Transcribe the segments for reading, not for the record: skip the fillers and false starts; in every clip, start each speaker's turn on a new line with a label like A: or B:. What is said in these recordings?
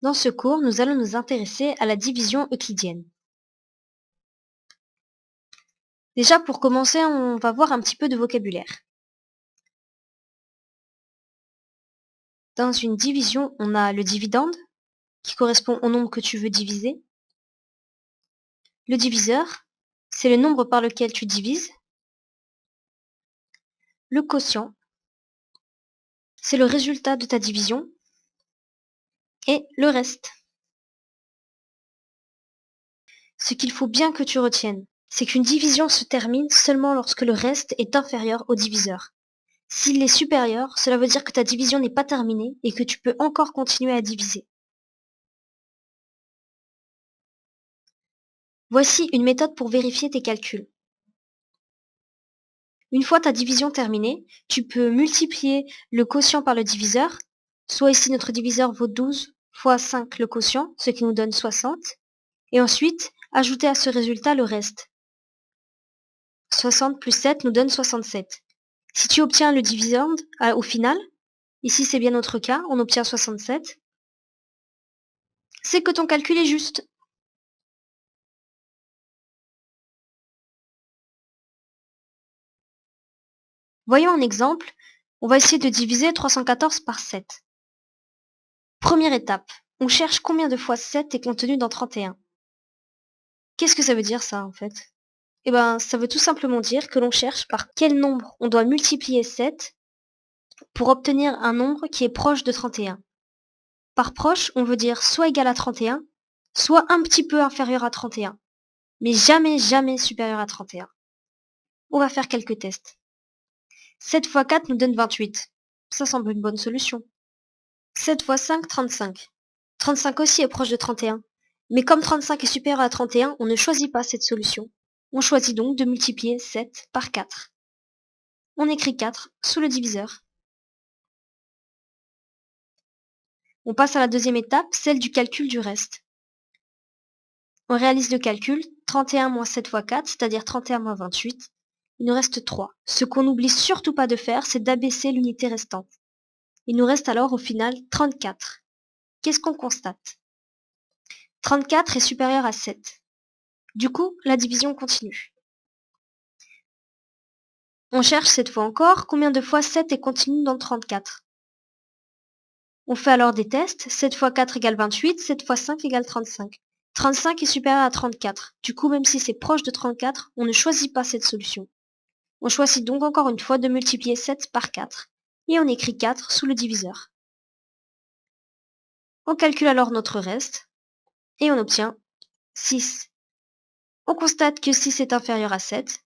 A: Dans ce cours, nous allons nous intéresser à la division euclidienne. Déjà, pour commencer, on va voir un petit peu de vocabulaire. Dans une division, on a le dividende, qui correspond au nombre que tu veux diviser. Le diviseur, c'est le nombre par lequel tu divises. Le quotient, c'est le résultat de ta division. Et le reste. Ce qu'il faut bien que tu retiennes, c'est qu'une division se termine seulement lorsque le reste est inférieur au diviseur. S'il est supérieur, cela veut dire que ta division n'est pas terminée et que tu peux encore continuer à diviser. Voici une méthode pour vérifier tes calculs. Une fois ta division terminée, tu peux multiplier le quotient par le diviseur. Soit ici notre diviseur vaut 12 fois 5 le quotient, ce qui nous donne 60. Et ensuite, ajouter à ce résultat le reste. 60 plus 7 nous donne 67. Si tu obtiens le dividende au final, ici c'est bien notre cas, on obtient 67, c'est que ton calcul est juste. Voyons un exemple. On va essayer de diviser 314 par 7. Première étape, on cherche combien de fois 7 est contenu dans 31. Qu'est-ce que ça veut dire ça en fait? Eh ben, ça veut tout simplement dire que l'on cherche par quel nombre on doit multiplier 7 pour obtenir un nombre qui est proche de 31. Par proche, on veut dire soit égal à 31, soit un petit peu inférieur à 31, mais jamais, jamais supérieur à 31. On va faire quelques tests. 7 fois 4 nous donne 28. Ça semble une bonne solution. 7 fois 5, 35. 35 aussi est proche de 31. Mais comme 35 est supérieur à 31, on ne choisit pas cette solution. On choisit donc de multiplier 7 par 4. On écrit 4 sous le diviseur. On passe à la deuxième étape, celle du calcul du reste. On réalise le calcul, 31 moins 7 fois 4, c'est-à-dire 31 moins 28. Il nous reste 3. Ce qu'on n'oublie surtout pas de faire, c'est d'abaisser l'unité restante. Il nous reste alors au final 34. Qu'est-ce qu'on constate? 34 est supérieur à 7. Du coup, la division continue. On cherche cette fois encore combien de fois 7 est contenu dans 34. On fait alors des tests. 7 fois 4 égale 28, 7 fois 5 égale 35. 35 est supérieur à 34. Du coup, même si c'est proche de 34, on ne choisit pas cette solution. On choisit donc encore une fois de multiplier 7 par 4. Et on écrit 4 sous le diviseur. On calcule alors notre reste. Et on obtient 6. On constate que 6 est inférieur à 7.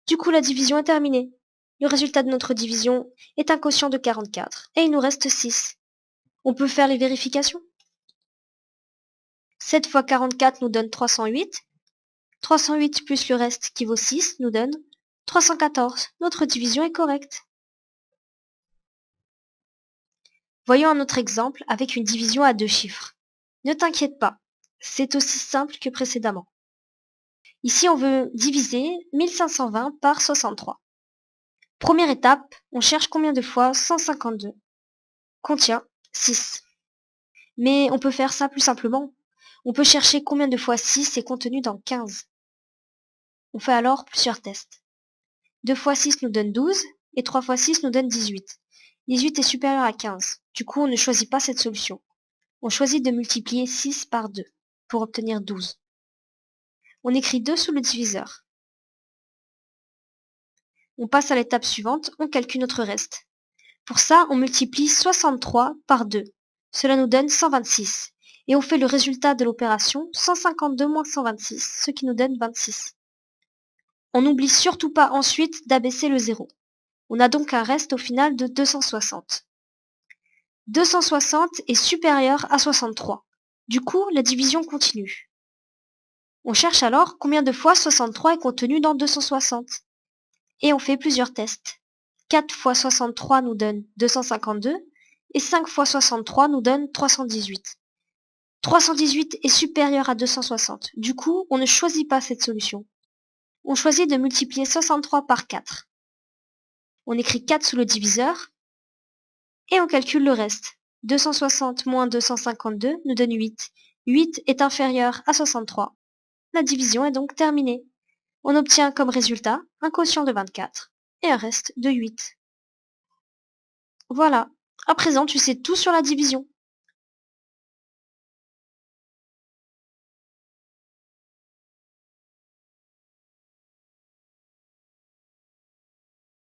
A: Du coup, la division est terminée. Le résultat de notre division est un quotient de 44. Et il nous reste 6. On peut faire les vérifications. 7 fois 44 nous donne 308. 308 plus le reste qui vaut 6 nous donne 314. Notre division est correcte. Voyons un autre exemple avec une division à deux chiffres. Ne t'inquiète pas, c'est aussi simple que précédemment. Ici, on veut diviser 1520 par 63. Première étape, on cherche combien de fois 152 contient 6. Mais on peut faire ça plus simplement. On peut chercher combien de fois 6 est contenu dans 15. On fait alors plusieurs tests. 2 fois 6 nous donne 12 et 3 fois 6 nous donne 18. 18 est supérieur à 15. Du coup, on ne choisit pas cette solution. On choisit de multiplier 6 par 2 pour obtenir 12. On écrit 2 sous le diviseur. On passe à l'étape suivante, on calcule notre reste. Pour ça, on multiplie 63 par 2. Cela nous donne 126. Et on fait le résultat de l'opération 152 moins 126, ce qui nous donne 26. On n'oublie surtout pas ensuite d'abaisser le 0. On a donc un reste au final de 260. 260 est supérieur à 63. Du coup, la division continue. On cherche alors combien de fois 63 est contenu dans 260. Et on fait plusieurs tests. 4 fois 63 nous donne 252 et 5 fois 63 nous donne 318. 318 est supérieur à 260. Du coup, on ne choisit pas cette solution. On choisit de multiplier 63 par 4. On écrit 4 sous le diviseur et on calcule le reste. 260 moins 252 nous donne 8. 8 est inférieur à 63. La division est donc terminée. On obtient comme résultat un quotient de 24 et un reste de 8. Voilà. À présent, tu sais tout sur la division.